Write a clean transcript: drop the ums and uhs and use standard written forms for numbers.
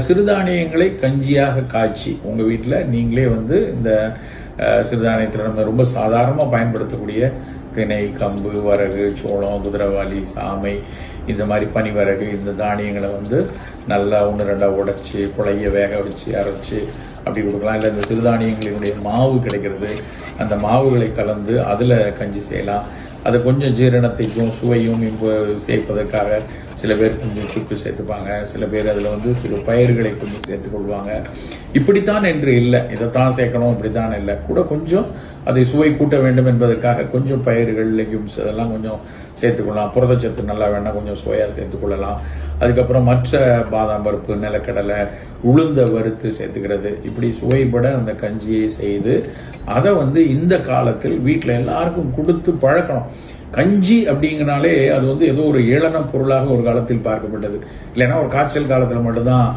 சிறுதானியங்களை கஞ்சியாக காய்ச்சி உங்கள் வீட்டில் நீங்களே இந்த சிறுதானியத்தில் நம்ம ரொம்ப சாதாரணமாக பயன்படுத்தக்கூடிய திணை, கம்பு, வரகு, சோளம், குதிரைவாலி, சாமை, இந்த மாதிரி பனிவரகு, இந்த தானியங்களை நல்லா 1-2 உடைச்சி குழைய வேக வச்சு அரைச்சி அப்படி கொடுக்கலாம். இல்லை இந்த சிறுதானியங்களினுடைய மாவு கிடைக்கிறது, அந்த மாவுகளை கலந்து அதில் கஞ்சி செய்யலாம். அது கொஞ்சம் ஜீரணத்தைக்கும் சுவையும் சேர்ப்பதற்காக சில பேர் கொஞ்சம் சுக்கு சேர்த்துப்பாங்க, சில பேர் அதில் சில பயிர்களை கொஞ்சம் சேர்த்துக்கொள்வாங்க. இப்படித்தான் என்று இல்லை, இதைத்தான் சேர்க்கணும் இப்படித்தான் இல்லை, கூட கொஞ்சம் அதை சுவை கூட்ட வேண்டும் என்பதற்காக கொஞ்சம் பயிர்கள், லெக்யூம்ஸ் அதெல்லாம் கொஞ்சம் சேர்த்துக்கொள்ளலாம். புரதச்சத்து நல்லா வேணால் கொஞ்சம் சுவையாக சேர்த்துக்கொள்ளலாம். அதுக்கப்புறம் மற்ற பாதாம் பருப்பு, நிலக்கடலை, உளுந்த வறுத்து சேர்த்துக்கிறது, இப்படி சுவைப்பட அந்த கஞ்சியை செய்து அதை இந்த காலத்தில் வீட்டில் எல்லாருக்கும் கொடுத்து பழக்கணும். கஞ்சி அப்படிங்கிறனாலே அது ஏதோ ஒரு ஏளன பொருளாக ஒரு காலத்தில் பார்க்கப்பட்டது. இல்லைன்னா ஒரு காய்ச்சல் காலத்தில் மட்டும்தான்